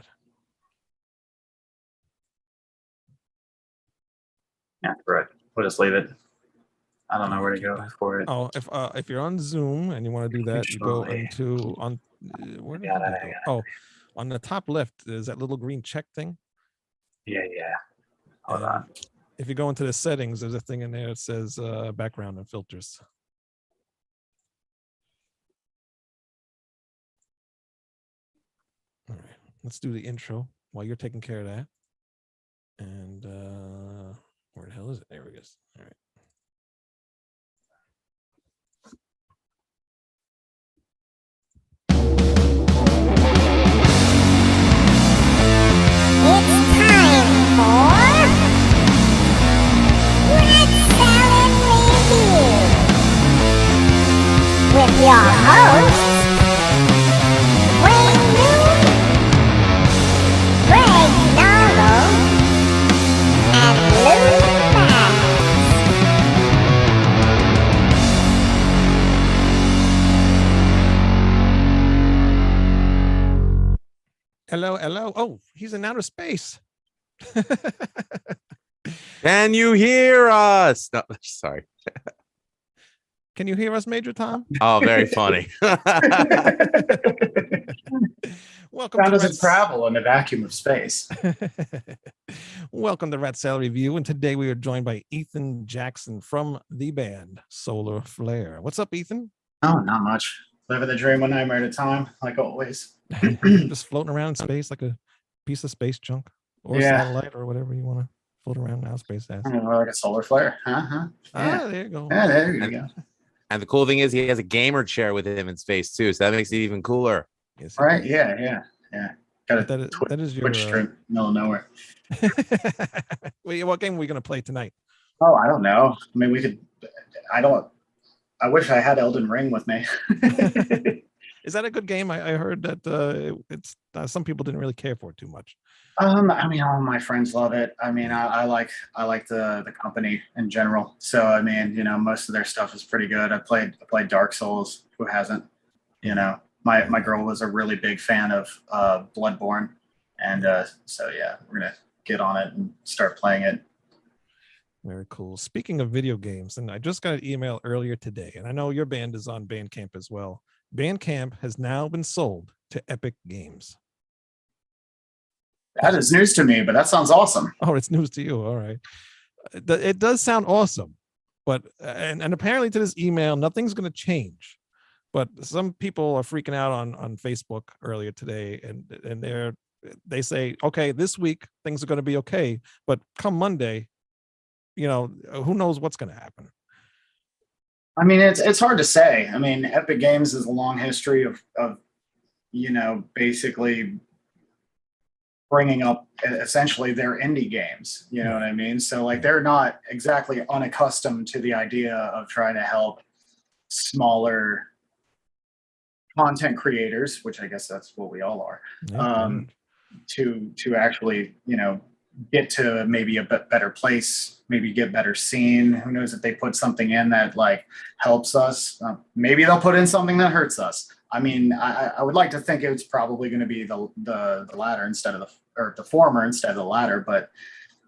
that. Yeah, right. We'll just leave it. I don't know where to go for it. Oh, if you're on Zoom and you want to do that, you go into where did it go? Oh, on the top left, there's that little green check thing. Yeah. Hold on. If you go into the settings, there's a thing in there that says background and filters. All right, let's do the intro while you're taking care of that. And where the hell is it? There we go. All right. With your host, Wayne Moon, Greg Donald, and Lou Max. Hello. Oh, he's in outer space. Can you hear us? No, sorry. Can you hear us, Major Tom? Oh, very funny. Welcome How to does it travel in the vacuum of space? Welcome to Rat Salad Review, and today we are joined by Ethan Jackson from the band Solar Flare. What's up, Ethan? Oh, not much. Living the dream one nightmare at a time, like always. Just floating around in space like a piece of space junk or Yeah. satellite or whatever you want to float around now space as. Like a solar flare. Yeah. There you go. Yeah, there you go. And the cool thing is he has a gamer chair with him in space too, so that makes it even cooler. Yes, Right? Yeah. Got a that is your Twitch stream, middle of nowhere. Wait, what game are we going to play tonight? Oh, I don't know. I mean, we could. I wish I had Elden Ring with me. Is that a good game? I heard that it's some people didn't really care for it too much. I mean, all my friends love it. I mean, I like the company in general. So I mean, most of their stuff is pretty good. I played Dark Souls. Who hasn't? My girl was a really big fan of Bloodborne, and so yeah, we're gonna get on it and start playing it. Very cool. Speaking of video games, and I just got an email earlier today, and I know your band is on Bandcamp as well. Bandcamp has now been sold to Epic Games. That is news to me, but that sounds awesome. Oh, it's news to you. All right. It does sound awesome, but and apparently to this email, nothing's going to change. But some people are freaking out on Facebook earlier today, and they say, okay, this week things are going to be okay, but come Monday, who knows what's going to happen. I mean, it's hard to say. I mean, Epic Games is a long history of basically bringing up essentially their indie games. You know what I mean? So like they're not exactly unaccustomed to the idea of trying to help smaller content creators, which I guess that's what we all are, to actually get to maybe a better place, maybe get better seen. Who knows if they put something in that like helps us? Maybe they'll put in something that hurts us. I mean, I would like to think it's probably going to be the latter instead of the former instead of the latter. But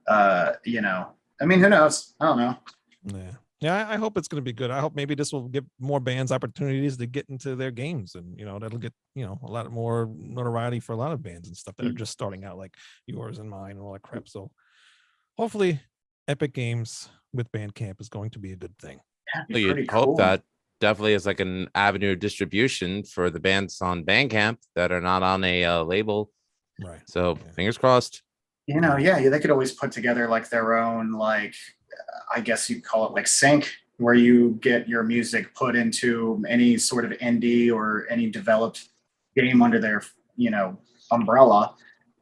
I mean, who knows? I don't know. Yeah, I hope it's going to be good. I hope maybe this will give more bands opportunities to get into their games, and that'll get a lot more notoriety for a lot of bands and stuff that are just starting out, like yours and mine and all that crap. So hopefully Epic Games with Bandcamp is going to be a good thing. Well, you'd hope that definitely is like an avenue of distribution for the bands on Bandcamp that are not on a label. Right. So fingers crossed. They could always put together like their own, like, I guess you'd call it like sync, where you get your music put into any sort of indie or any developed game under their, umbrella.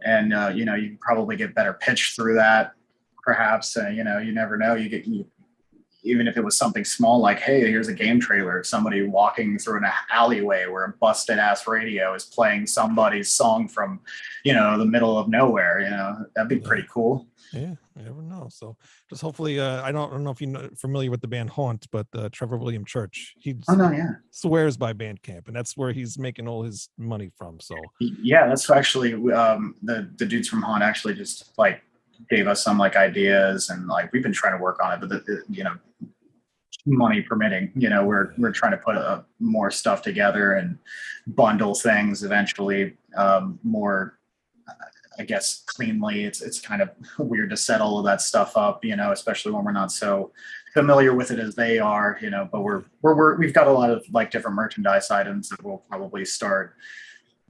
And, you can probably get better pitch through that. Perhaps, you never know. even if it was something small, like, hey, here's a game trailer, somebody walking through an alleyway where a busted ass radio is playing somebody's song from, the middle of nowhere, that'd be pretty cool. Yeah, you never know. So just hopefully, I don't know if you're familiar with the band Haunt, but Trevor William Church, he Oh no, yeah. swears by Bandcamp, and that's where he's making all his money from. So Yeah, that's actually the dudes from Haunt actually just like gave us some like ideas, and like we've been trying to work on it, but money permitting, we're trying to put more stuff together and bundle things eventually more, I guess, cleanly. It's kind of weird to set all of that stuff up, especially when we're not so familiar with it as they are, but we've got a lot of like different merchandise items that we'll probably start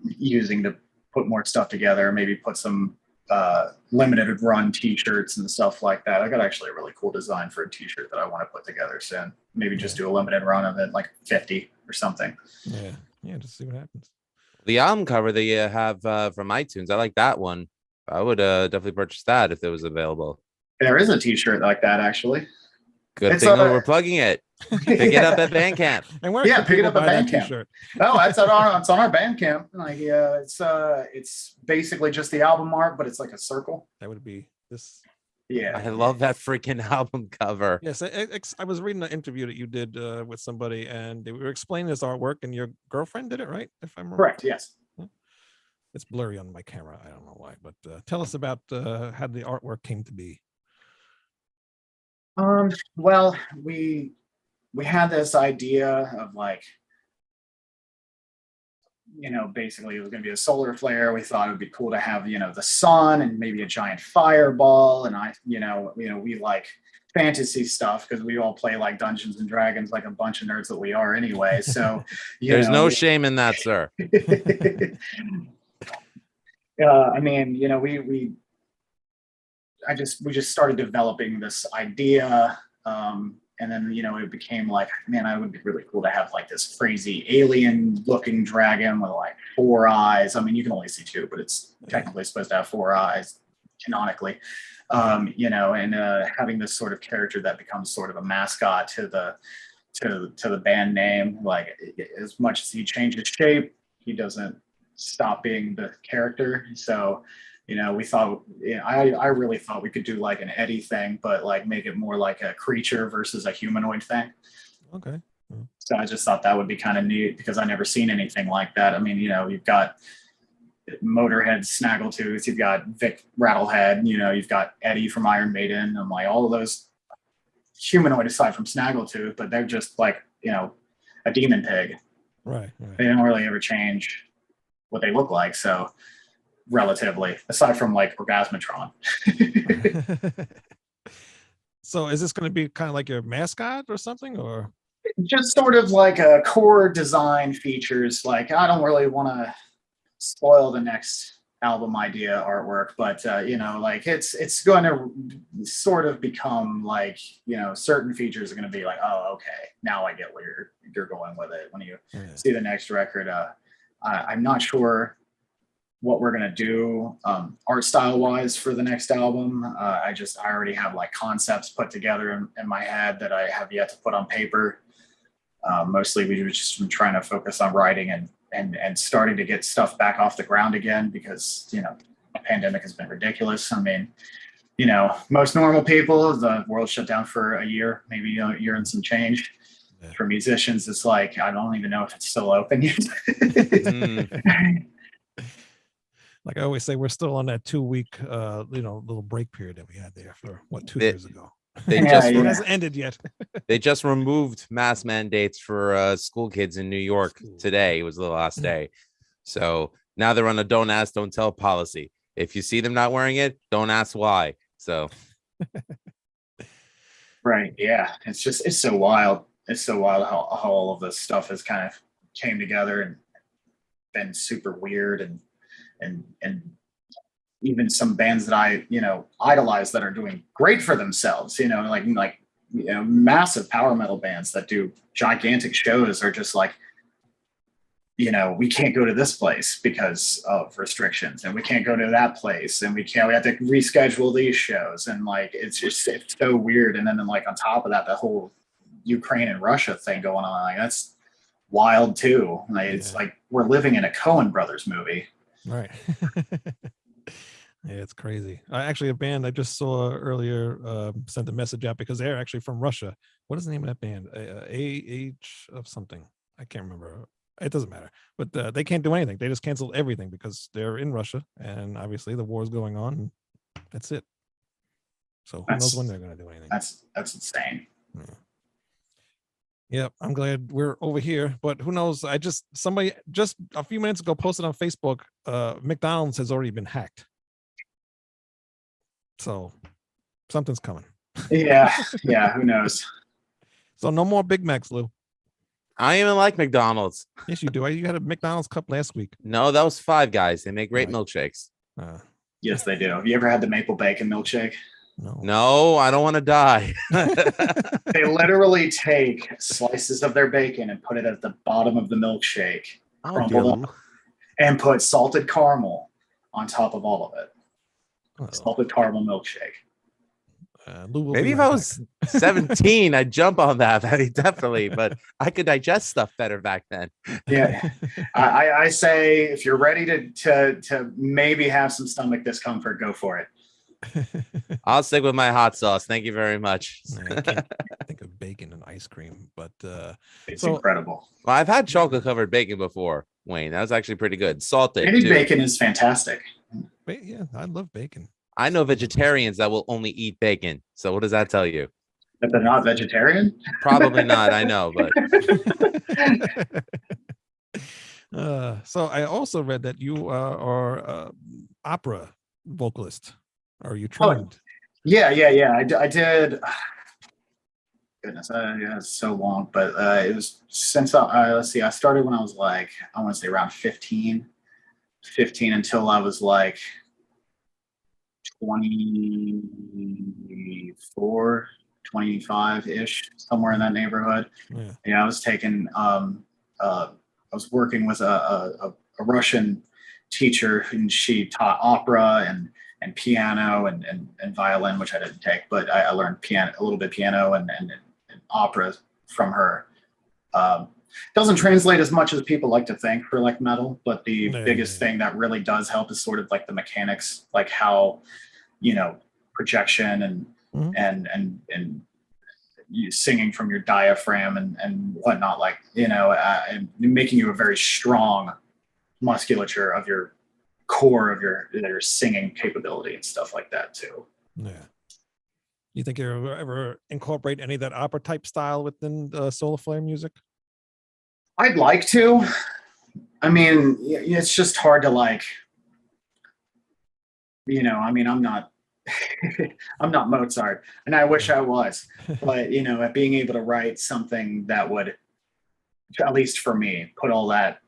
using to put more stuff together, maybe put some limited run t-shirts and stuff like that. I got actually a really cool design for a t-shirt that I want to put together soon. Maybe just do a limited run of it, like 50 or something. Yeah, just see what happens. The album cover that you have from iTunes, I like that one. I would definitely purchase that if it was available. There is a t-shirt like that, actually. Good thing that we're plugging it. Pick it up at Bandcamp. And where pick it up at Bandcamp. T-shirt? No, it's on our Bandcamp. Like, it's basically just the album art, but it's like a circle. That would be this. Yeah, I love that freaking album cover. Yes, I was reading an interview that you did with somebody, and they were explaining this artwork, and your girlfriend did it, right? If I'm correct. Yes. It's blurry on my camera. I don't know why, but tell us about how the artwork came to be. Well, we had this idea of like, basically it was going to be a solar flare. We thought it would be cool to have, the sun and maybe a giant fireball. And we like fantasy stuff because we all play like Dungeons and Dragons, like a bunch of nerds that we are anyway. So there's no shame in that, sir. I mean, we just started developing this idea. And then, it became like, man, it would be really cool to have like this crazy alien looking dragon with like 4 eyes. I mean, you can only see 2, but it's technically supposed to have 4 eyes canonically, and having this sort of character that becomes sort of a mascot to the band name. Like, as much as he changes shape, he doesn't stop being the character. So, we thought, I really thought we could do like an Eddie thing, but like make it more like a creature versus a humanoid thing. Okay. So I just thought that would be kind of neat because I never seen anything like that. I mean, you've got Motorhead, Snaggletooth, you've got Vic Rattlehead, you've got Eddie from Iron Maiden. I'm like, all of those humanoid aside from Snaggletooth, but they're just like, a demon pig. Right. They don't really ever change what they look like. So relatively, aside from like Orgasmatron. So is this going to be kind of like your mascot or something, or just sort of like a core design features? Like, I don't really want to spoil the next album idea artwork, but like it's going to sort of become like, certain features are going to be like, oh, okay, now I get where you're going with it when you see the next record. I'm not sure what we're going to do art style wise for the next album. I already have like concepts put together in my head that I have yet to put on paper. Mostly we were just been trying to focus on writing and starting to get stuff back off the ground again, because the pandemic has been ridiculous. I mean, most normal people, the world shut down for a year, maybe a year and some change. Yeah. For musicians, it's like, I don't even know if it's still open yet. Like I always say, we're still on that 2-week, little break period that we had there for 2 years ago. It hasn't ended yet. They just removed mask mandates for school kids in New York today. It was the last day. So now they're on a don't ask, don't tell policy. If you see them not wearing it, don't ask why. So. Right. Yeah. It's so wild. It's so wild how all of this stuff has kind of came together and been super weird, and even some bands that I, idolize that are doing great for themselves, like massive power metal bands that do gigantic shows are just like, we can't go to this place because of restrictions, and we can't go to that place, and we have to reschedule these shows. And like, it's so weird. And then like on top of that, the whole Ukraine and Russia thing going on, like that's wild too. Like, it's like we're living in a Coen Brothers movie. Right. Yeah, it's crazy. Actually, a band I just saw earlier sent a message out because they're actually from Russia. What is the name of that band? AH of something. I can't remember. It doesn't matter. But they can't do anything. They just canceled everything because they're in Russia, and obviously the war is going on. And that's it. So who knows when they're going to do anything? That's insane. Yeah. Yep, I'm glad we're over here, but who knows? Somebody just a few minutes ago posted on Facebook, McDonald's has already been hacked. So something's coming. Yeah, who knows? So no more Big Macs, Lou. I even like McDonald's. Yes, you do. You had a McDonald's cup last week. No, that was Five Guys. They make great milkshakes. Yes, they do. Have you ever had the maple bacon milkshake? No, I don't want to die. They literally take slices of their bacon and put it at the bottom of the milkshake, crumble them, and put salted caramel on top of all of it. Salted caramel milkshake. Maybe if I was 17, I'd jump on that. Definitely, but I could digest stuff better back then. Yeah, I say if you're ready to maybe have some stomach discomfort, go for it. I'll stick with my hot sauce. Thank you very much. I can't think of bacon and ice cream, but it's incredible. Well, I've had chocolate covered bacon before, Wayne. That was actually pretty good. Salted. Candied bacon is fantastic. Yeah, I love bacon. I know vegetarians that will only eat bacon. So what does that tell you? That they're not vegetarian? Probably not. I know, but so I also read that you are opera vocalist. Are you trained? Yeah. I did. Goodness, it's so long, but it was since let's see, I started when I was like, I want to say around 15 until I was like 24, 25-ish, somewhere in that neighborhood. Yeah, I was taking I was working with a Russian teacher, and she taught opera and piano and violin, which I didn't take, but I learned a little bit piano and opera from her. Doesn't translate as much as people like to think for like metal, but the biggest thing that really does help is sort of like the mechanics, like how, projection and you singing from your diaphragm and whatnot, like, and making you a very strong musculature of your core of your singing capability and stuff like that too. Yeah. You think you'll ever incorporate any of that opera type style within Solar Flare music? I'd like to. I mean, it's just hard to like, I'm not I'm not Mozart, and I wish I was, but at being able to write something that would, at least for me, put all that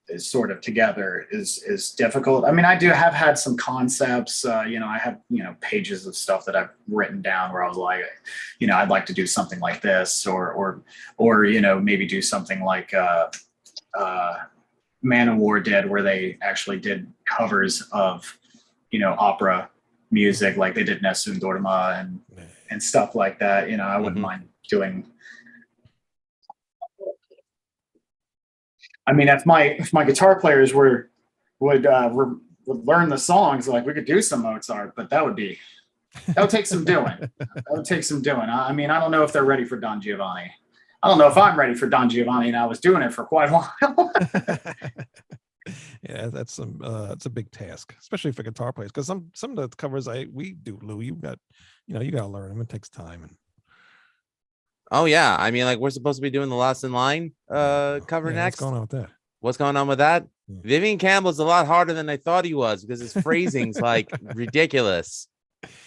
is sort of together is difficult. I mean, I do have had some concepts, I have, pages of stuff that I've written down where I was like, I'd like to do something like this, or maybe do something like Manowar did, where they actually did covers of, opera music, like they did Nessun Dorma and stuff like that. I wouldn't mind doing. I mean, if my guitar players would learn the songs, like we could do some Mozart, but that would take some doing. That would take some doing. I mean, I don't know if they're ready for Don Giovanni. I don't know if I'm ready for Don Giovanni, and I was doing it for quite a while. Yeah, that's it's a big task, especially for guitar players, because some of the covers we do, Lou, you got to learn them. It takes time. And oh yeah, I mean, like we're supposed to be doing the Lost in Line cover next. What's going on with that? What's going on with that? Vivian Campbell's a lot harder than I thought he was, because his phrasing's like ridiculous.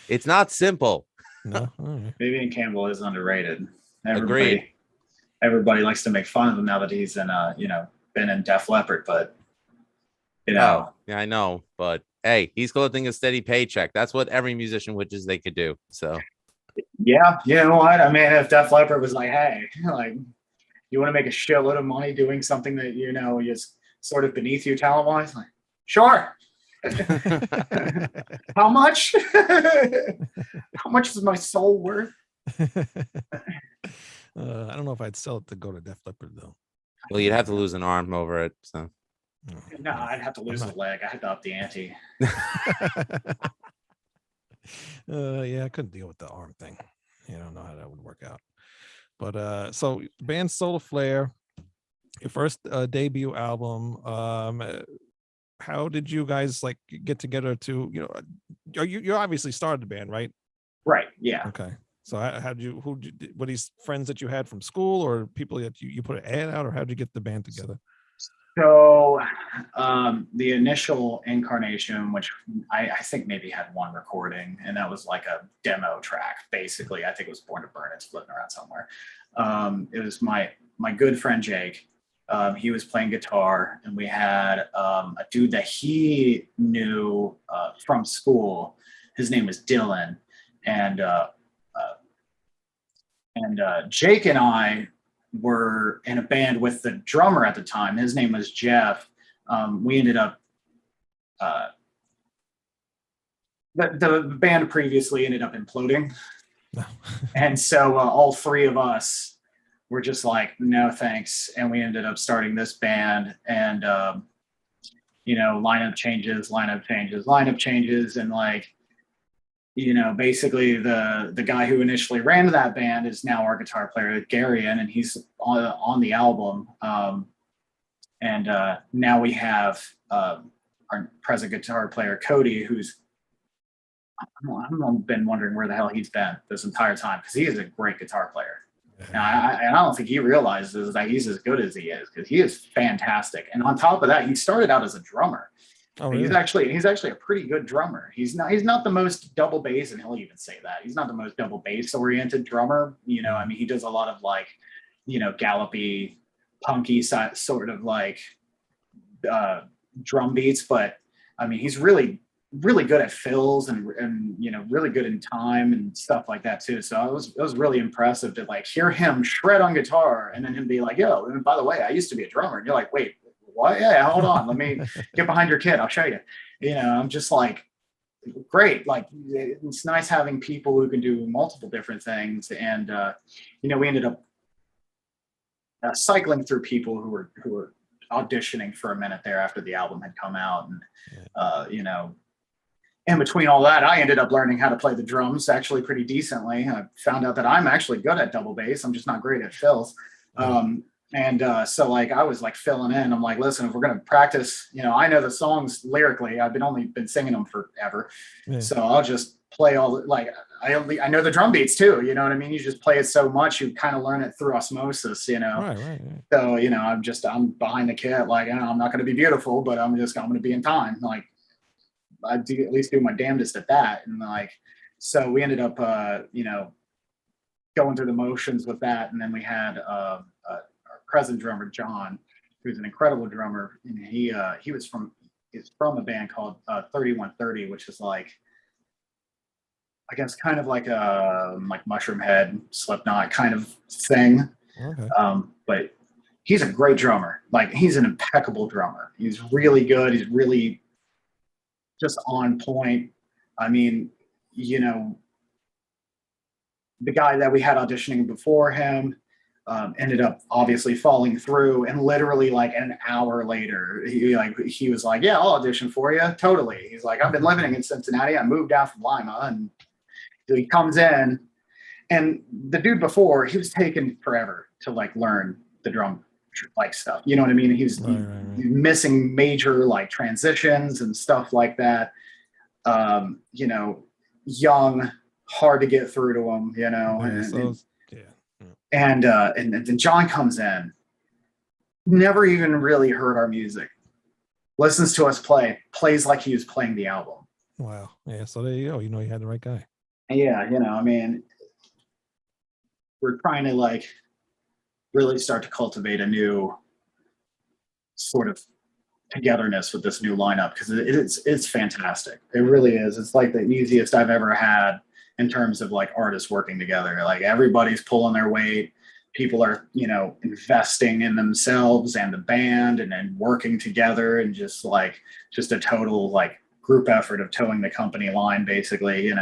It's not simple. No, right. Vivian Campbell is underrated. Everybody likes to make fun of him now that he's in been in Def Leppard, but yeah, I know, but hey, he's collecting a steady paycheck. That's what every musician wishes they could do. So yeah, you know what? I mean, if Def Leppard was like, hey, like, you want to make a shitload of money doing something that sort of beneath you talent wise? Like, sure. How much? How much is my soul worth? I don't know if I'd sell it to go to Def Leppard though. Well, you'd have to lose an arm over it. So No, I'd have to lose a leg. I had to up the ante. Yeah, I couldn't deal with the arm thing. I don't know how that would work out. But so band Solar Flare, your first debut album. How did you guys like get together to, you obviously started the band, right? Right. Yeah. Okay. So how did you, were these friends that you had from school or people that you put an ad out, or how did you get the band together? So the initial incarnation, which I think maybe had one recording, and that was like a demo track, basically. I think it was Born to Burn. It's floating around somewhere. It was my good friend Jake. He was playing guitar, and we had a dude that he knew from school. His name was Dylan, and Jake and I were in a band with the drummer at the time. His name was Jeff. We ended up the band previously ended up imploding, and so all three of us were just like, no thanks, and we ended up starting this band. And lineup changes, and like, basically the guy who initially ran that band is now our guitar player, Garion, and he's on the album. And now we have our present guitar player, Cody, who's, I've been wondering where the hell he's been this entire time, because he is a great guitar player. And I don't think he realizes that he's as good as he is, because he is fantastic. And on top of that, he started out as a drummer. Oh, really? He's actually a pretty good drummer. He's not the most double bass, and he'll even say that he's not the most double bass oriented drummer. I mean, he does a lot of like, gallopy, punky sort of like drum beats, but I mean, he's really good at fills and really good in time and stuff like that too. So it was really impressive to like hear him shred on guitar, and then him be like, yo, and by the way, I used to be a drummer. And you're like, wait, what? Yeah, hold on, let me get behind your kid, I'll show you. I'm just like, great. Like, it's nice having people who can do multiple different things. And we ended up cycling through people who were auditioning for a minute there after the album had come out. And in between all that, I ended up learning how to play the drums actually pretty decently. I found out that I'm actually good at double bass. I'm just not great at fills. So like I was like filling in. I'm like, listen, if we're gonna practice, I know the songs lyrically. I've only been singing them forever, so I'll just play all like I know the drum beats too. You know what I mean? You just play it so much, you kind of learn it through osmosis. Right. So I'm behind the kit. Like, I'm not gonna be beautiful, but I'm gonna be in time. Like, I do at least do my damnedest at that. And like, so we ended up going through the motions with that. And then we had our present drummer, John, who's an incredible drummer. And he's from a band called 3130, which is like, I guess kind of like a Mushroom Head, Slipknot kind of thing. Okay. But he's a great drummer. Like, he's an impeccable drummer. He's really good. He's really just on point. I mean, the guy that we had auditioning before him ended up obviously falling through, and literally like an hour later, he was like, yeah, I'll audition for you. Totally. He's like, I've been living in Cincinnati. I moved out from Lima. And he comes in, and the dude before, he was taking forever to like learn the drum like stuff. You know what I mean? He's missing major like transitions and stuff like that. Young, hard to get through to him, and then John comes in, never even really heard our music, listens to us plays like he was playing the album. Wow. Yeah. So there you go. You had the right guy. Yeah. I mean, we're trying to like really start to cultivate a new sort of togetherness with this new lineup, because it's fantastic. It really is. It's like the easiest I've ever had in terms of like artists working together. Like, everybody's pulling their weight. people are, investing in themselves and the band and then working together and just a total like group effort of towing the company line, basically, and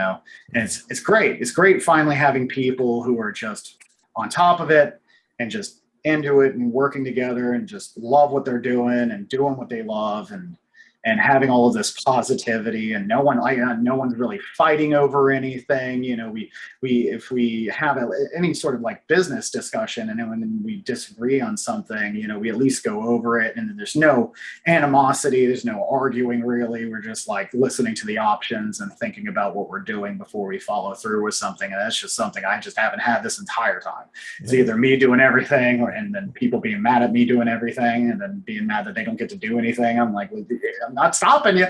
it's great. It's great finally having people who are just on top of it and just into it and working together and just love what they're doing and doing what they love and having all of this positivity, and no one's really fighting over anything. If we have any sort of like business discussion and when we disagree on something, we at least go over it, and there's no animosity, there's no arguing really. We're just like listening to the options and thinking about what we're doing before we follow through with something. And that's just something I just haven't had this entire time. It's either me doing everything and then people being mad at me doing everything and then being mad that they don't get to do anything. I'm like, well, I'm not stopping you.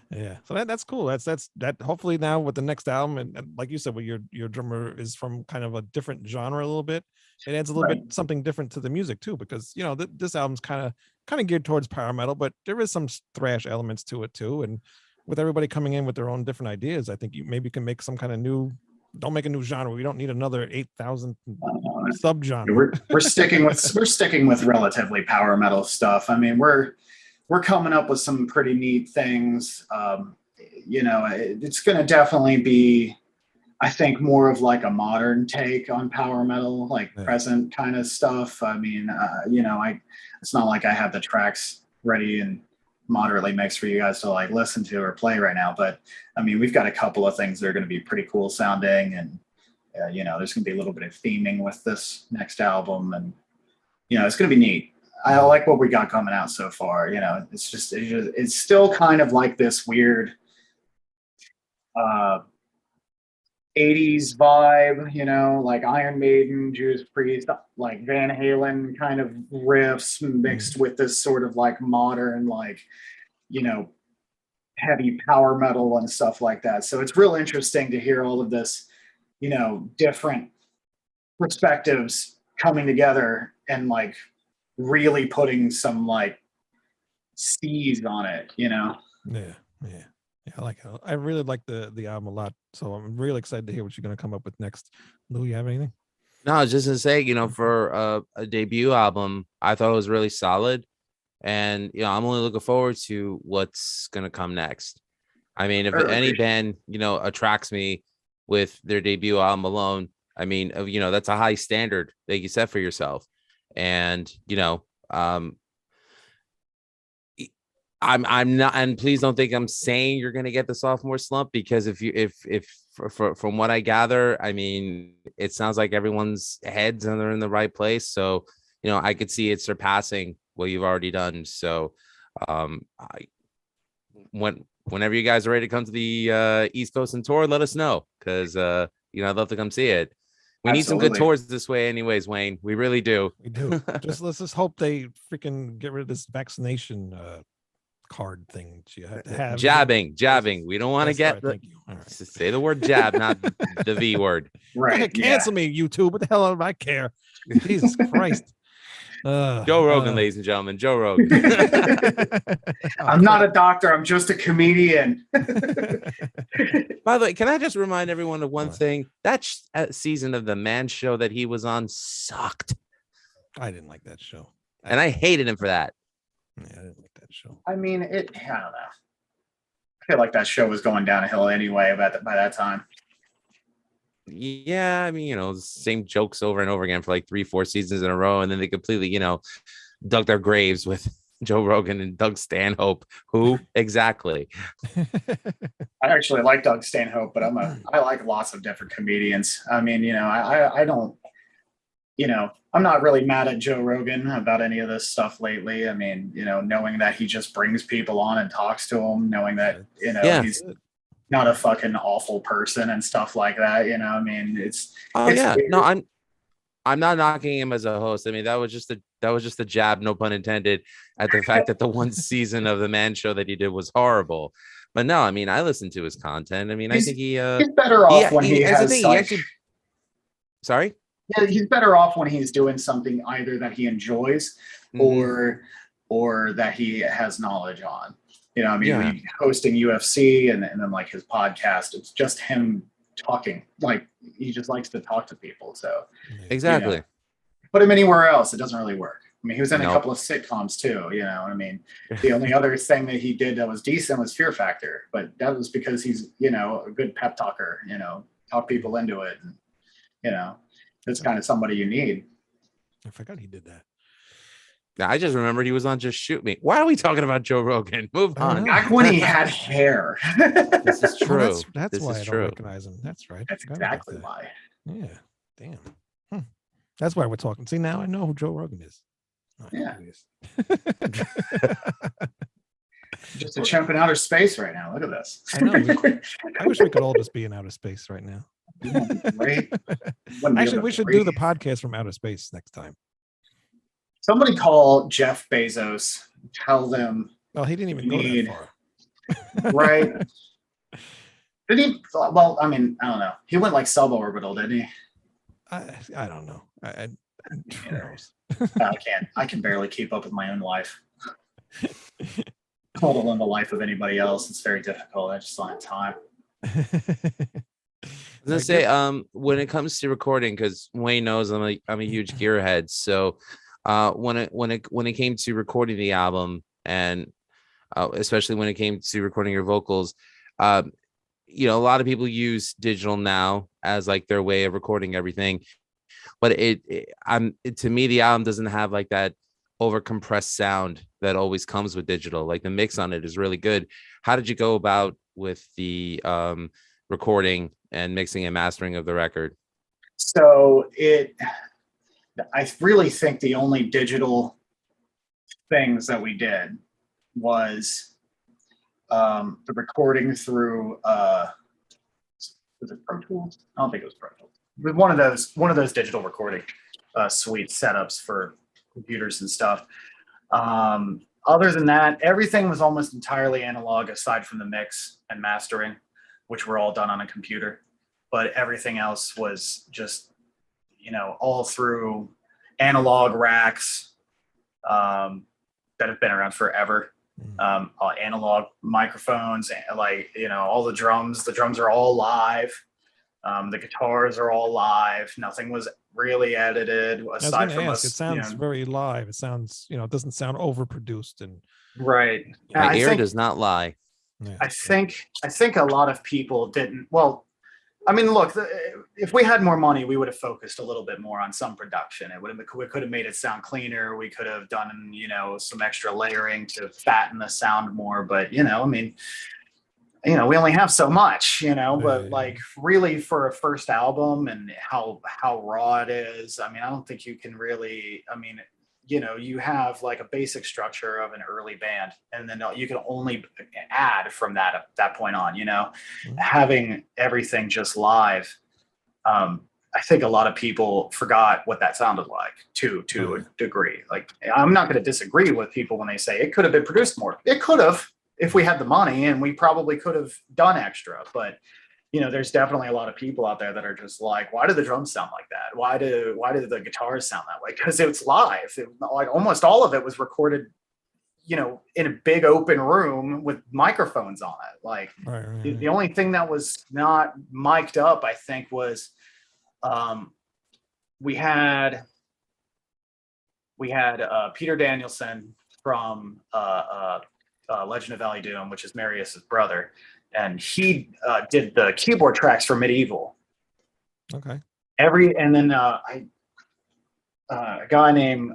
Yeah, so that's cool. That's hopefully now with the next album, and like you said, with your drummer is from kind of a different genre a little bit. It adds a little bit something different to the music too, because this album's kind of geared towards power metal, but there is some thrash elements to it too. And with everybody coming in with their own different ideas, I think you maybe can make some kind of new. Don't make a new genre. We don't need another 8,000 subgenre. We're sticking with relatively power metal stuff. I mean, we're coming up with some pretty neat things. It's going to definitely be, I think, more of like a modern take on power metal, like present kind of stuff. I mean, it's not like I have the tracks ready and moderately mixed for you guys to like listen to or play right now. But I mean, we've got a couple of things that are going to be pretty cool sounding, and there's going to be a little bit of theming with this next album, and it's going to be neat. I like what we got coming out so far. It's still kind of like this weird 80s vibe, like Iron Maiden, Judas Priest, like Van Halen kind of riffs mixed with this sort of like modern, like, heavy power metal and stuff like that. So it's real interesting to hear all of this, different perspectives coming together and like really putting some like steez on it, Yeah. I like it. I really like the album a lot, so I'm really excited to hear what you're going to come up with next. Lou, you have anything? No, I was just gonna say, for a debut album, I thought it was really solid, and I'm only looking forward to what's gonna come next. I mean, if any band attracts me with their debut album alone, I mean, that's a high standard that you set for yourself, and I'm not, and please don't think I'm saying you're gonna get the sophomore slump, because from what I gather, I mean, it sounds like everyone's heads and they're in the right place. So, I could see it surpassing what you've already done. So, whenever you guys are ready to come to the East Coast and tour, let us know, because I'd love to come see it. We need some good tours this way, anyways, Wayne. We really do. We do. Let's just hope they freaking get rid of this vaccination card thing you have to have. Jabbing. We don't want to get thank you. All right. Say the word jab, not the V word. Right. Cancel me, YouTube. What the hell do I care? Jesus Christ. Joe Rogan, ladies and gentlemen. Joe Rogan. I'm not a doctor. I'm just a comedian. By the way, can I just remind everyone of one thing? That season of the Man Show that he was on sucked. I didn't like that show. And I hated him for that. Yeah, I didn't like that show. I mean, I don't know. I feel like that show was going downhill anyway by that time. Yeah, I mean, the same jokes over and over again for like 3-4 seasons in a row, and then they completely, dug their graves with Joe Rogan and Doug Stanhope. Who exactly? I actually like Doug Stanhope, but I like lots of different comedians. I mean, I don't. I'm not really mad at Joe Rogan about any of this stuff lately. I mean, knowing that he just brings people on and talks to them, knowing that, he's not a fucking awful person and stuff like that. I mean, it's weird. No, I'm not knocking him as a host. I mean, that was just a jab, no pun intended, at the fact that the one season of the Man Show that he did was horrible. But no, I mean, I listened to his content. I mean, I think he's better off when he has Sorry? Yeah, he's better off when he's doing something either that he enjoys or that he has knowledge on. I mean, hosting UFC and then like his podcast, it's just him talking. Like he just likes to talk to people. So Exactly. put him anywhere else, it doesn't really work. I mean, he was in a Nope. couple of sitcoms too, you know. I mean, the only other thing that he did that was decent was Fear Factor, but that was because he's, you know, a good pep talker, you know, talk people into it. And, you know, that's kind of somebody you need. I forgot he did that. Now, I just remembered he was on Just Shoot Me. Why are we talking about Joe Rogan? Move I don't on. know. Back when he had hair. This is Oh, true. that's This why is I don't true. recognize him. That's right. That's Forgot about exactly that. why. Yeah. Damn. That's why we're talking. See, now I know who Joe Rogan is. Oh, Yeah. who he is. Just a chimp in outer space right now. Look at this. I know. I wish we could all just be in outer space right now. Right? Actually, we should do the podcast from outer space next time. Somebody call Jeff Bezos. Tell them, Well, he didn't even go Need- that far. right? Did he? Well, I mean, I don't know. He went like suborbital, didn't he? I don't know. Who knows? I can barely keep up with my own life. Let alone the life of anybody else. It's very difficult. I just don't have time. I was gonna say, when it comes to recording, because Wayne knows I'm a huge gearhead. So, when it came to recording the album, and especially when it came to recording your vocals, you know, a lot of people use digital now as like their way of recording everything, but to me, the album doesn't have like that over compressed sound that always comes with digital. Like the mix on it is really good. How did you go about with the recording and mixing and mastering of the record? So I really think the only digital things that we did was the recording through was it Pro Tools? I don't think it was Pro Tools. It was one of those digital recording suite setups for computers and stuff. Other than that, everything was almost entirely analog aside from the mix and mastering, which were all done on a computer. But everything else was just, you know, all through analog racks that have been around forever. Analog microphones, like, you know, all the drums are all live. The guitars are all live. Nothing was really edited aside from us. It sounds very live. It sounds, you know, it doesn't sound overproduced and right. My ear does not lie. Yeah. I think a lot of people didn't. Well, I mean, look, if we had more money, we would have focused a little bit more on some production. We could have made it sound cleaner. We could have done, you know, some extra layering to fatten the sound more. But, you know, I mean, you know, we only have so much, you know, but like really for a first album and how raw it is, I mean, I don't think you can really, I mean, you know, you have like a basic structure of an early band, and then you can only add from that point on, you know. Having everything just live, I think a lot of people forgot what that sounded like to a degree. Like, I'm not going to disagree with people when they say it could have been produced more. It could have, if we had the money, and we probably could have done extra, but you know, there's definitely a lot of people out there that are just like, why do the drums sound like that? Why do the guitars sound that way? Because it's live. Like almost all of it was recorded, you know, in a big open room with microphones on it. Like the only thing that was not mic'd up, I think, was we had Peter Danielson from Legend of Valley Doom, which is Marius's brother. And he did the keyboard tracks for Medieval. Okay. And then a guy named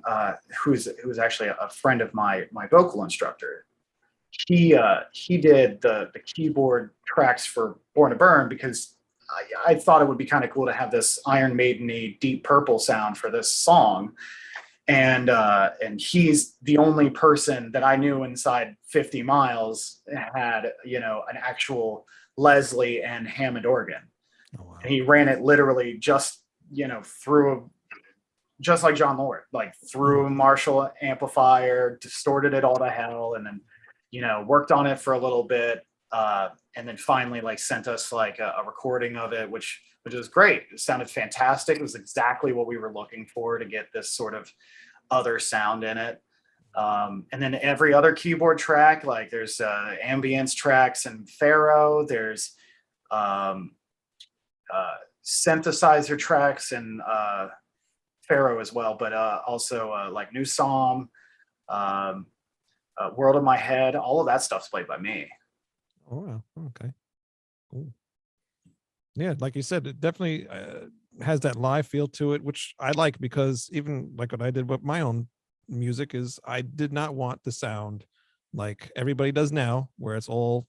who's actually a friend of my vocal instructor. He did the keyboard tracks for Born to Burn because I thought it would be kind of cool to have this Iron Maiden-y Deep Purple sound for this song. And he's the only person that I knew inside 50 miles had, you know, an actual Leslie and Hammond organ. Oh, wow. And he ran it literally just, you know, just like John Lord, like through a Marshall amplifier, distorted it all to hell, and then, you know, worked on it for a little bit, and then finally like sent us like a recording of it, which was great. It sounded fantastic. It was exactly what we were looking for to get this sort of other sound in it. And then every other keyboard track, like there's ambience tracks and Pharaoh. There's synthesizer tracks and Pharaoh as well, but also like New Psalm, World in My Head, all of that stuff's played by me. Oh, wow. Okay. Cool. Yeah, like you said, it definitely has that live feel to it, which I like, because even like what I did with my own music is I did not want the sound like everybody does now, where it's all,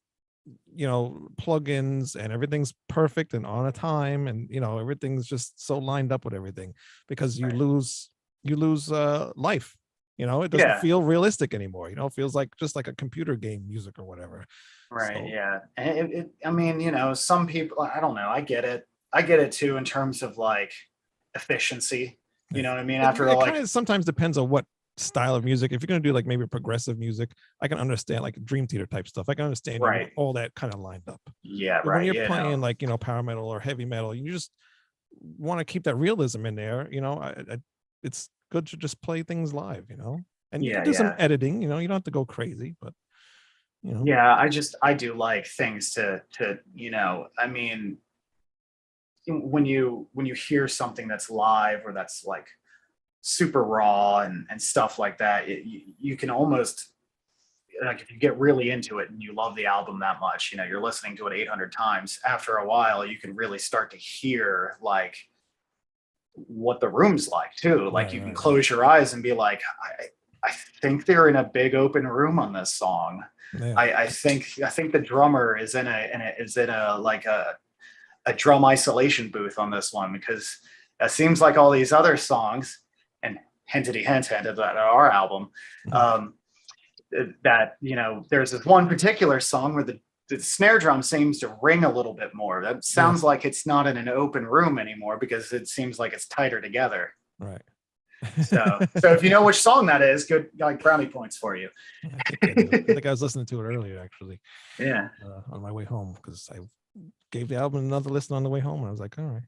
plugins and everything's perfect and on a time, and everything's just so lined up with everything, because you Right. lose life. It doesn't Yeah. feel realistic anymore. It feels like just like a computer game music or whatever. Right. So, Yeah. And I mean, some people, I don't know. I get it. I get it too, in terms of like efficiency. You know what I mean? After it all, kind of sometimes depends on what style of music. If you're going to do like maybe progressive music, I can understand, like Dream Theater type stuff. I can understand you want right. all that kind of lined up. Yeah. But when Right. you're playing like power metal or heavy metal, you just want to keep that realism in there. It's good to just play things live. And you can do some editing. You don't have to go crazy, but Yeah. I do like things to I mean, when you hear something that's live or that's like super raw and stuff like that, you can almost, like, if you get really into it and you love the album that much, you're listening to it 800 times, after a while you can really start to hear like what the room's like too. Like, you can close your eyes and be like, I think they're in a big open room on this song. Yeah. I think the drummer is in a like a drum isolation booth on this one, because it seems like all these other songs, and hint at our album, that there's this one particular song where the snare drum seems to ring a little bit more. That sounds like it's not in an open room anymore, because it seems like it's tighter together. Right. So if you know which song that is, good, like brownie points for you. I think I was listening to it earlier, actually. Yeah. On my way home, because I gave the album another listen on the way home, and I was like, all right.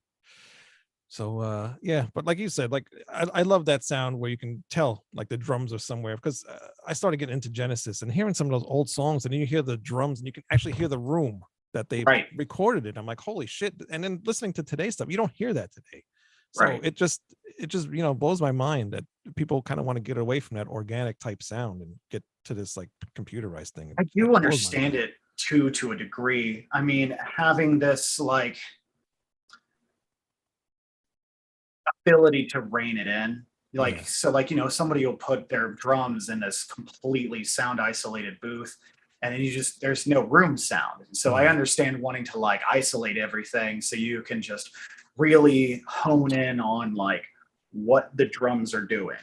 So yeah, but like you said, like I love that sound where you can tell like the drums are somewhere, because I started getting into Genesis and hearing some of those old songs, and then you hear the drums and you can actually hear the room that they recorded it. I'm like, holy shit. And then listening to today's stuff, you don't hear that today. So it just blows my mind that people kind of want to get away from that organic type sound and get to this like computerized thing. I do understand it too, to a degree. I mean, having this like ability to rein it in, like, so like, somebody will put their drums in this completely sound isolated booth, and then there's no room sound. So I understand wanting to like isolate everything so you can just really hone in on like what the drums are doing,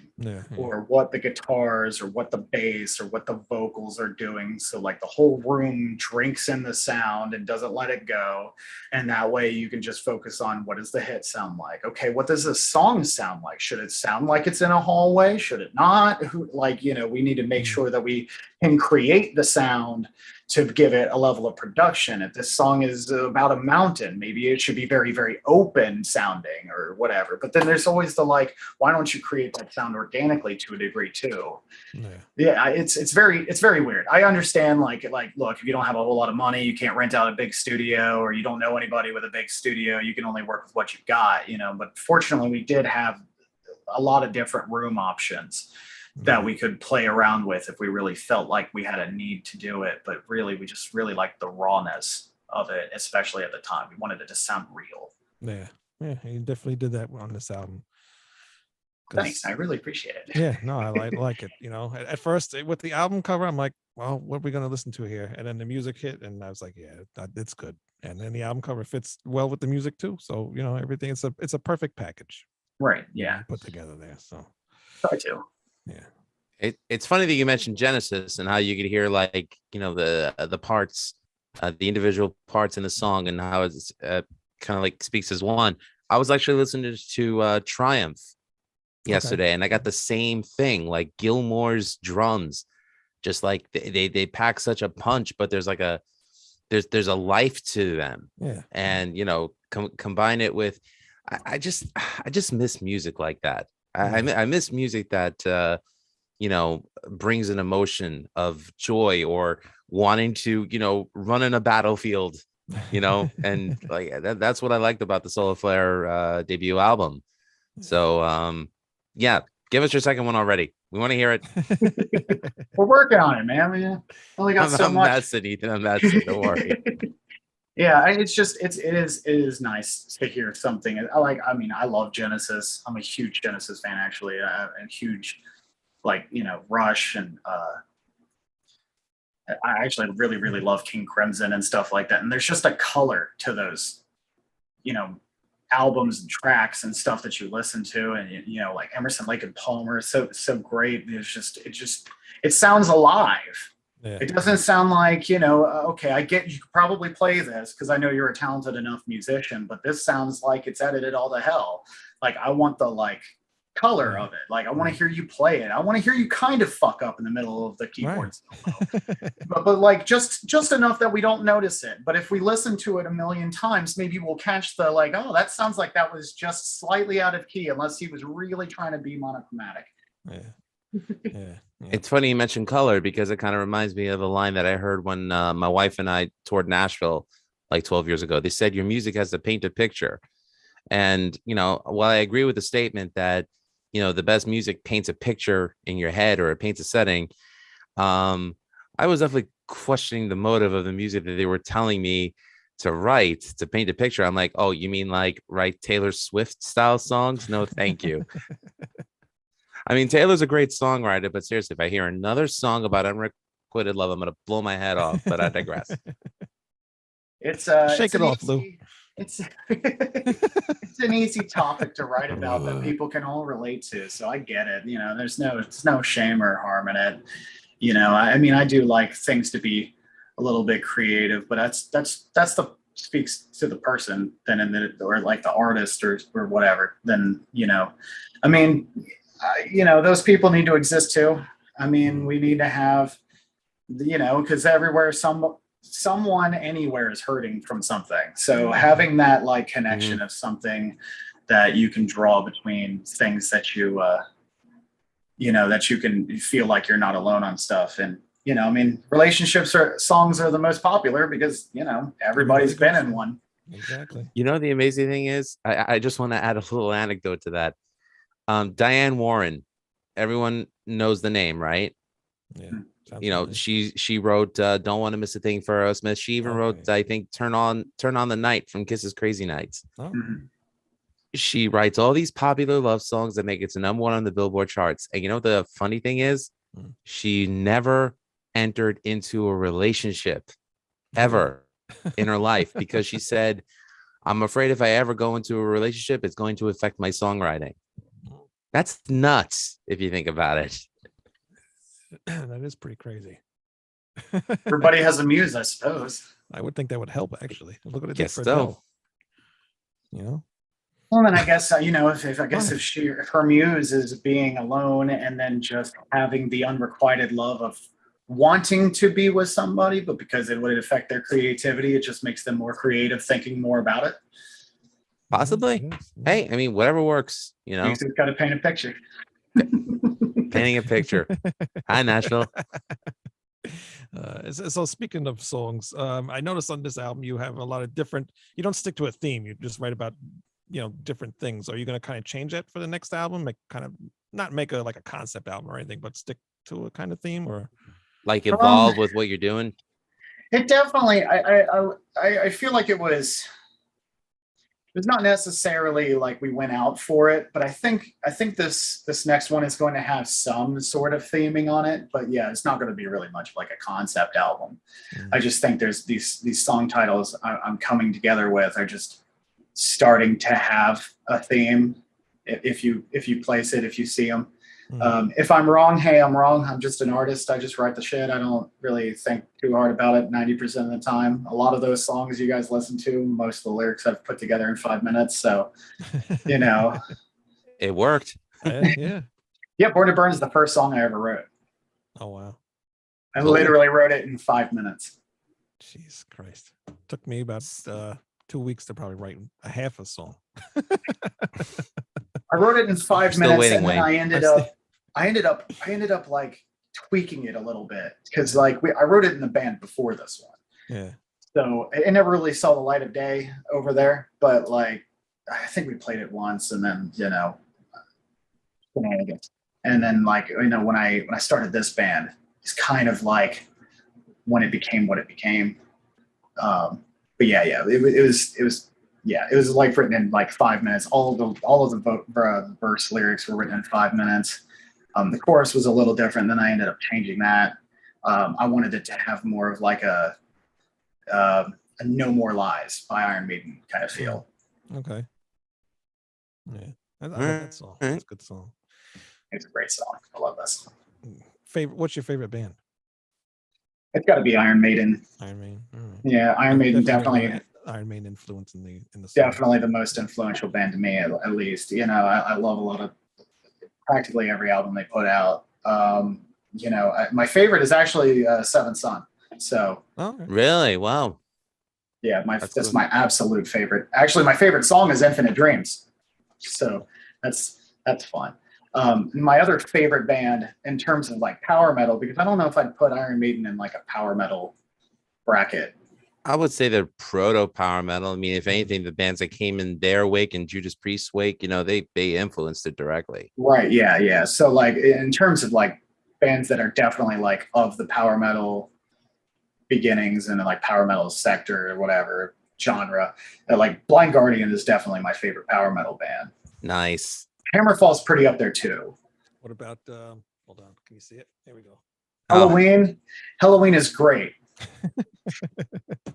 or what the guitars or what the bass or what the vocals are doing. So like the whole room drinks in the sound and doesn't let it go. And that way you can just focus on, what does the hit sound like? Okay, what does this song sound like? Should it sound like it's in a hallway? Should it not? Like, we need to make sure that we can create the sound to give it a level of production. If this song is about a mountain, maybe it should be very, very open sounding or whatever. But then there's always the like, why don't you create that sound organically to a degree too? Yeah, it's very weird. I understand like, look, if you don't have a whole lot of money, you can't rent out a big studio, or you don't know anybody with a big studio, you can only work with what you've got, but fortunately we did have a lot of different room options that we could play around with if we really felt like we had a need to do it. But really, we just really liked the rawness of it, especially at the time. We wanted it to sound real. Yeah, you definitely did that on this album. Thanks, I really appreciate it. Yeah, no, I like it. At first with the album cover, I'm like, well, what are we going to listen to here? And then the music hit, and I was like, yeah, it's good. And then the album cover fits well with the music too. So everything, it's a perfect package. Right. Yeah. Put together there. So. I do. Yeah. It's funny that you mentioned Genesis and how you could hear like the parts, the individual parts in the song, and how it's kind of like speaks as one. I was actually listening to Triumph yesterday, and I got the same thing, like Gilmore's drums, just like they pack such a punch, but there's like there's a life to them. Yeah. And combine it with, I just miss music like that. I miss music that brings an emotion of joy, or wanting to run in a battlefield and like that's what I liked about the Solar Flare debut album. So yeah, give us your second one already. We want to hear it. We're working on it, man. We only got so I'm much. messing, Ethan. I'm messing. Don't worry. Yeah, it is nice to hear something. I love Genesis. I'm a huge Genesis fan, actually, and huge, Rush, and I actually really, really love King Crimson and stuff like that. And there's just a color to those, albums and tracks and stuff that you listen to, and like Emerson, Lake and Palmer is so great. It sounds alive. Yeah. It doesn't sound like, okay, I get you could probably play this because I know you're a talented enough musician, but this sounds like it's edited all to hell. Like, I want the color of it. Like, I want to hear you play it. I want to hear you kind of fuck up in the middle of the keyboards. Right. but just enough that we don't notice it. But if we listen to it a million times, maybe we'll catch the oh, that sounds like that was just slightly out of key, unless he was really trying to be monochromatic. Yeah. It's funny you mentioned color, because it kind of reminds me of a line that I heard when my wife and I toured Nashville like 12 years ago. They said your music has to paint a picture. And, while I agree with the statement that, the best music paints a picture in your head, or it paints a setting, I was definitely questioning the motive of the music that they were telling me to write to paint a picture. I'm like, oh, you mean write Taylor Swift style songs? No, thank you. I mean, Taylor's a great songwriter, but seriously, if I hear another song about unrequited love, I'm going to blow my head off, but I digress. Shake it off, Lou. It's an easy topic to write about that people can all relate to. So I get it. There's no shame or harm in it. I do like things to be a little bit creative, but that's speaks to the person than or the artist or whatever. Then, those people need to exist too. We need to have, because everywhere someone anywhere is hurting from something. So having that connection of something that you can draw between things that you, that you can feel like you're not alone on stuff. And, songs are the most popular because, everybody's been in one. Exactly. The amazing thing is, I just want to add a little anecdote to that. Diane Warren, everyone knows the name, right? Yeah. She wrote Don't Want to Miss a Thing for Aerosmith. She even wrote, I think, Turn on the Night from Kiss's Crazy Nights. Oh. She writes all these popular love songs that make it to #1 on the Billboard charts. And the funny thing is, she never entered into a relationship ever in her life, because she said, I'm afraid if I ever go into a relationship, it's going to affect my songwriting. That's nuts if you think about it. That is pretty crazy. Everybody has a muse, I suppose. I would think that would help, actually. Look at it. Guess so. Well, then I guess if her muse is being alone and then just having the unrequited love of wanting to be with somebody, but because it would affect their creativity, it just makes them more creative, thinking more about it. Possibly. Hey, whatever works. Music's got to paint a picture. Painting a picture. Hi, Nashville. So speaking of songs, I noticed on this album you have a lot of different. You don't stick to a theme. You just write about different things. Are you going to kind of change that for the next album? Not make a concept album or anything, but stick to a kind of theme, or evolve with what you're doing? It definitely. I feel like it was not necessarily we went out for it, but I think this next one is going to have some sort of theming on it. But yeah, it's not going to be really much like a concept album. I just think there's these song titles I'm coming together with are just starting to have a theme. If you place it, if you see them. If I'm wrong, hey, I'm wrong. I'm just an artist. I just write the shit. I don't really think too hard about it 90% of the time. A lot of those songs you guys listen to, most of the lyrics I've put together in 5 minutes. So, It worked. Yeah. Yeah, Born to Burn is the first song I ever wrote. Oh, wow. I literally wrote it in 5 minutes. Jesus Christ. Took me about 2 weeks to probably write a half a song. I wrote it in 5 minutes, waiting, and then I ended up tweaking it a little bit because I wrote it in the band before this one. Yeah. So it never really saw the light of day over there, but like I think we played it once and then, shenanigans. And then like, when I started this band, it's kind of like when it became what it became. But it was like written in like 5 minutes. All of the verse lyrics were written in 5 minutes. The chorus was a little different, then I ended up changing that. I wanted it to have more of like a No More Lies by Iron Maiden kind of feel. Okay. Yeah, I like that song. It's a good song. It's a great song. I love that song. What's your favorite band? It's got to be Iron Maiden. Iron Maiden. All right. Yeah, Iron Maiden definitely Iron Maiden influence in the song. definitely the most influential band to me, at least. I love a lot of practically every album they put out. My favorite is actually Seventh Son. So Okay. Really? Wow. yeah, That's that's cool. my absolute favorite. Actually, my favorite song is Infinite Dreams. So that's fun. My other favorite band in terms of like power metal, because I don't know if I'd put Iron Maiden in like a power metal bracket. I would say they're proto power metal. I mean, if anything, the bands that came in their wake and Judas Priest's wake, they influenced it directly. Right. Yeah. Yeah. So like in terms of like bands that are definitely like of the power metal beginnings and like power metal sector or whatever genre, like Blind Guardian is definitely my favorite power metal band. Nice. Hammerfall's pretty up there too. What about hold on, can you see it? There we go. Halloween. Halloween is great.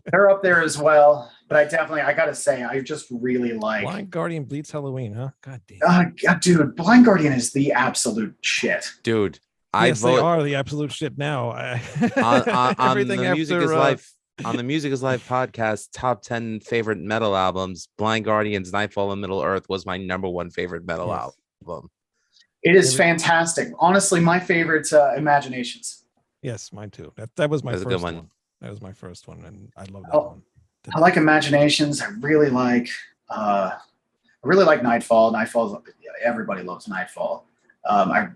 They're up there as well, but I gotta say, I just really like Blind Guardian Bleeds Halloween, huh? God damn. Dude, Blind Guardian is the absolute shit. Dude, Yes, they vote are the absolute shit now. on Everything the Music after, is Life. On the Music is Life podcast, top 10 favorite metal albums, Blind Guardian's Nightfall and Middle Earth was my number one favorite metal Yes. album. It is fantastic. Honestly, my favorite's Imaginations. Yes, mine too. That was my That's a first good one. one. That was my first one, and I love that Oh, one. I like Imaginations. I really like Nightfall. Nightfall, everybody loves Nightfall. I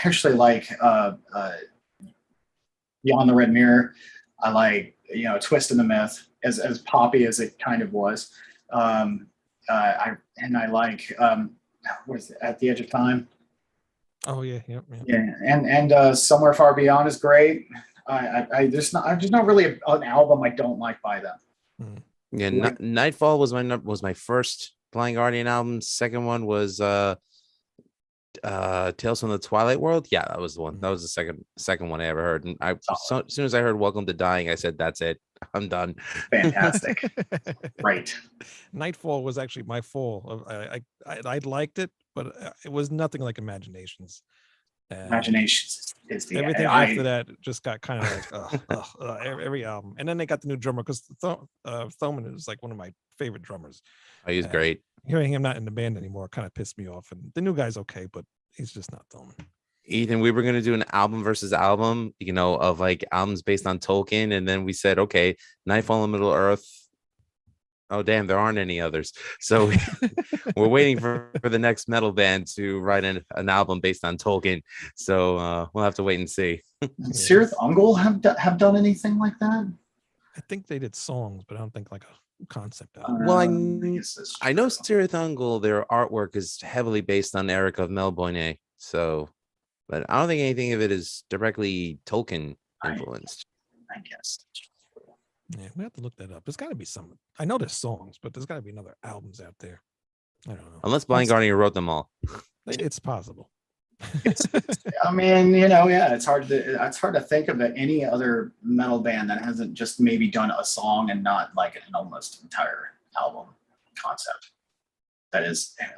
actually like Beyond the Red Mirror. I like Twist in the Myth, as poppy as it kind of was. I like what is it, At the Edge of Time. Oh yeah, yep. Yeah, and Somewhere Far Beyond is great. There's not really an album I don't like by them. Yeah, Like- Nightfall was my first Blind Guardian album. Second one was Tales from the Twilight World. Yeah, that was the one. That was the second one I ever heard. And as soon as I heard Welcome to Dying, I said, that's it. I'm done. Fantastic. Right. Nightfall was actually my fall. I liked it, but it was nothing like Imaginations. Imaginations is the Everything after that just got kind of like every album. And then they got the new drummer because Thoman is like one of my favorite drummers. Oh, he's great. Hearing him not in the band anymore kind of pissed me off. And the new guy's okay, but he's just not Thoman. Ethan, we were going to do an album versus album, of like albums based on Tolkien. And then we said, okay, Nightfall and Middle Earth. Oh, damn, there aren't any others. So we're waiting for the next metal band to write an album based on Tolkien. So we'll have to wait and see. Sirith Ungol have done anything like that? I think they did songs, but I don't think like a concept album. Well, I know Sirith Ungol, their artwork is heavily based on Eric of Melbourne. So, but I don't think anything of it is directly Tolkien influenced. I guess. Yeah, we have to look that up. There's got to be some. I know there's songs, but there's got to be another albums out there. I don't know. Unless Blind Guardian wrote them all. It's possible. I mean, it's hard to think of any other metal band that hasn't just maybe done a song and not like an almost entire album concept. That is, they're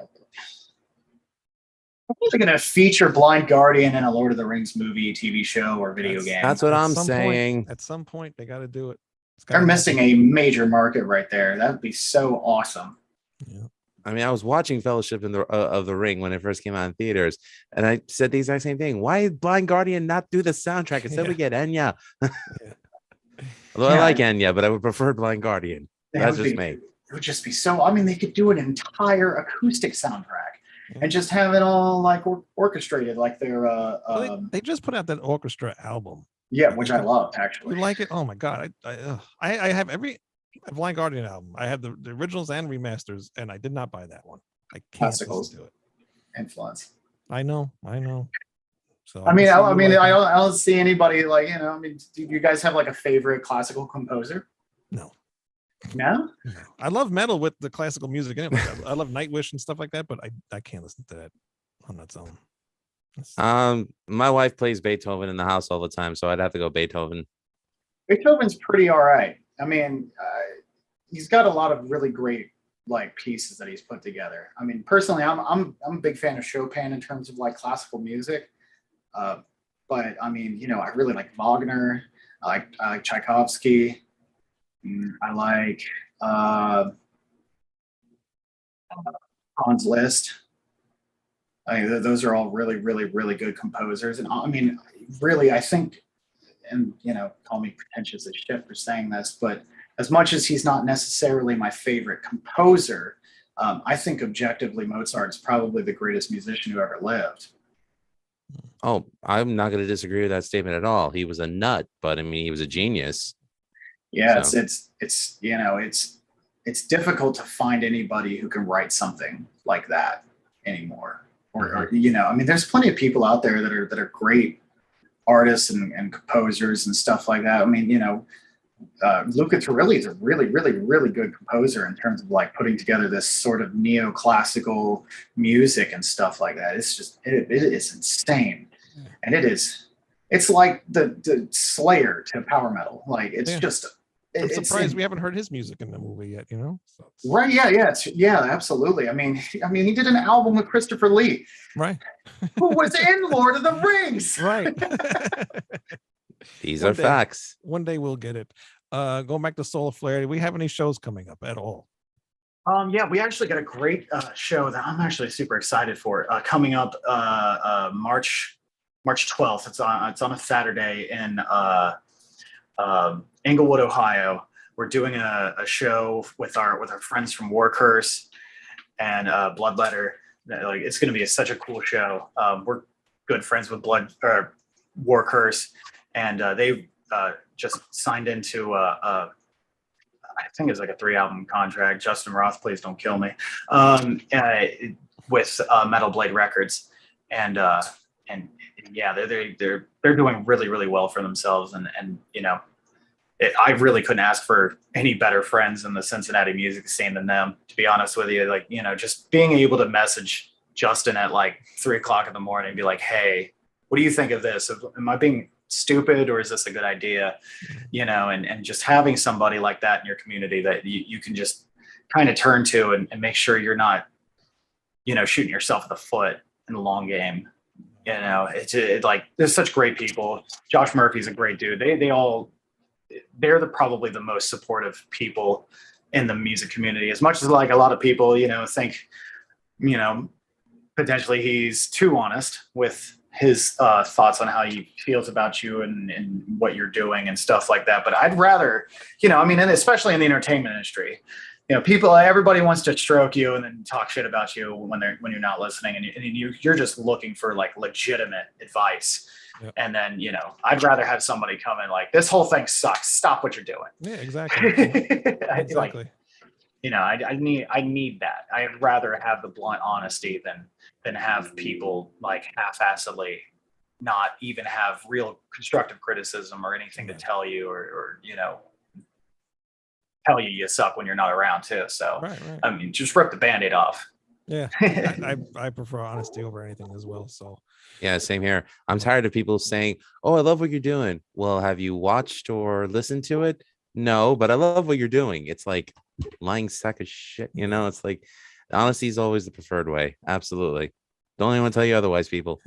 going to feature Blind Guardian in a Lord of the Rings movie, TV show, or video game. That's what At I'm some saying. At some point, they got to do it. They're missing a major market right there. That would be so awesome. Yeah. I mean, I was watching Fellowship of the Ring when it first came out in theaters, and I said the exact same thing. Why did Blind Guardian not do the soundtrack? Instead, we get Enya. Although I like Enya, but I would prefer Blind Guardian. That's just me. It would just be so. I mean, they could do an entire acoustic soundtrack and just have it all like orchestrated, like their. They just put out that orchestra album. Yeah, which I love You actually. like it? Oh my god! I have every Blind Guardian album. I have the originals and remasters, and I did not buy that one. I can't Classicals listen to it. influence. I know. So I can mean, see I you mean, liking it. I don't see anybody like, you know. I mean, do you guys have like a favorite classical composer? No, No. no. I love metal with the classical music in it. Like, I love Nightwish and stuff like that, but I can't listen to that on its own. My wife plays Beethoven in the house all the time, so I'd have to go Beethoven. Beethoven's pretty all right. I mean, he's got a lot of really great like pieces that he's put together. I mean, personally, I'm a big fan of Chopin in terms of like classical music. But I mean, you know, I really like Wagner. I like Tchaikovsky. I like Hans Liszt. I mean, those are all really, really, really good composers. And I mean, really, I think, and you know, call me pretentious as shit for saying this, but as much as he's not necessarily my favorite composer, I think objectively Mozart's probably the greatest musician who ever lived. Oh, I'm not going to disagree with that statement at all. He was a nut, but I mean, he was a genius. Yeah, So it's you know, it's difficult to find anybody who can write something like that anymore. Or you know, I mean, there's plenty of people out there that are great artists and composers and stuff like that. I mean, you know, Luca Turilli is a really, really, really good composer in terms of like putting together this sort of neoclassical music and stuff like that. It's just it is insane, and it's like the Slayer to power metal. Like it's Yeah. just. I'm It's surprised we haven't heard his music in the movie yet. You know, so right. Yeah, absolutely. I mean, he did an album with Christopher Lee, right, who was in Lord of the Rings. right. these One are day. facts. One day we'll get it. Going back to Solar Flare, do we have any shows coming up at all? Yeah, we actually got a great show that I'm actually super excited for coming up March 12th. It's on a Saturday in Englewood, Ohio. We're doing a show with our friends from War Curse and Bloodletter. Like it's going to be such a cool show. We're good friends with War Curse, and they just signed into I think it's like a 3-album contract. Justin Roth, please don't kill me. With Metal Blade Records, and yeah, they're doing really, really well for themselves, and you know, I really couldn't ask for any better friends in the Cincinnati music scene than them. To be honest with you, like, you know, just being able to message Justin at like 3:00 in the morning and be like, "Hey, what do you think of this? Am I being stupid or is this a good idea?" You know, and just having somebody like that in your community that you can just kind of turn to and make sure you're not, you know, shooting yourself in the foot in the long game. You know, it's like there's such great people. Josh Murphy's a great dude. They're probably the most supportive people in the music community. As much as like a lot of people, you know, think, you know, potentially he's too honest with his thoughts on how he feels about you and what you're doing and stuff like that. But I'd rather, you know, I mean, and especially in the entertainment industry, you know, everybody wants to stroke you and then talk shit about you when you're not listening, and you're just looking for like legitimate advice. Yep. And then, you know, I'd rather have somebody come in like, this whole thing sucks. Stop what you're doing. Yeah, exactly. Exactly. Like, you know, I need that. I'd rather have the blunt honesty than have people like half-assedly not even have real constructive criticism or anything to tell you or you know, tell you suck when you're not around too. So Right. I mean, just rip the Band-Aid off. Yeah, I prefer honesty over anything as well. So Yeah, same here. I'm tired of people saying, "Oh, I love what you're doing." Well, have you watched or listened to it? No, but I love what you're doing. It's like lying sack of shit, you know? It's like honesty is always the preferred way. Absolutely. Don't anyone tell you otherwise, people.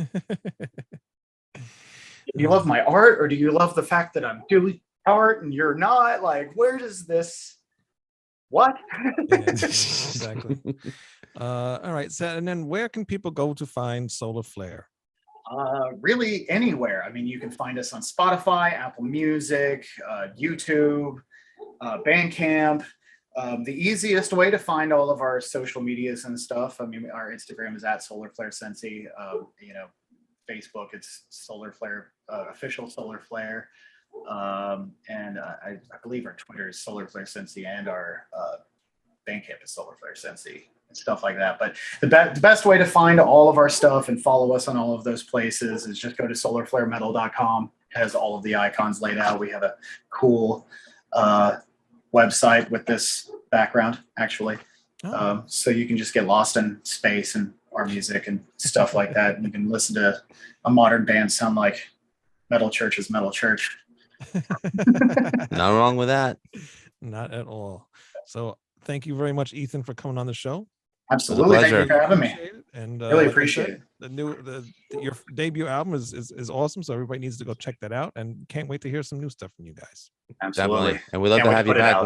Do you love my art, or do you love the fact that I'm doing art and you're not? Like, where does this what? yeah, exactly. All right. So, and then where can people go to find Solar Flare? Really anywhere. I mean, you can find us on Spotify, Apple Music, YouTube, Bandcamp. The easiest way to find all of our social medias and stuff, I mean, our Instagram is at Solar Flare Sensi. You know, Facebook, it's Solar Flare official Solar Flare. And I believe our Twitter is Solar Flare Cincy, and our Bandcamp is Solar Flare Cincy, and stuff like that. But the best way to find all of our stuff and follow us on all of those places is just go to solarflaremetal.com. It has all of the icons laid out. We have a cool website with this background, actually. So you can just get lost in space and our music and stuff like that. And you can listen to a modern band sound like Metal Church's Metal Church. Not wrong with that. Not at all. So thank you very much, Ethan, for coming on the show. Absolutely. Thank you pleasure. for having me. Appreciate it. And Really like I appreciate said, it. your debut album is awesome. So everybody needs to go check that out, and can't wait to hear some new stuff from you guys. Absolutely. Definitely. And we'd love Can't to wait have to you put it back out.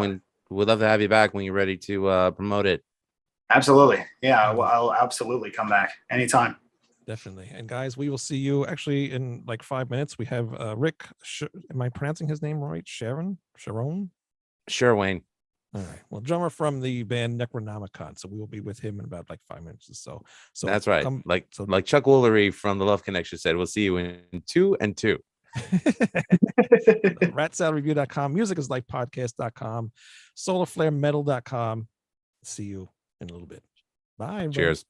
we'd love to have you back when you're ready to promote it. Absolutely. Yeah, well, I'll absolutely come back anytime. Definitely. And guys, we will see you actually in like 5 minutes. We have Rick. Am I pronouncing his name right? Sharon? Sure, Wayne. All right. Well, drummer from the band Necronomicon. So we will be with him in about like 5 minutes or so. So That's right. come- Like so- Chuck Woolery from the Love Connection said, we'll see you in 2 and 2. ratsaladreview.com, musicislifepodcast.com, solarflaremetal.com. See you in a little bit. Bye. everybody. Cheers.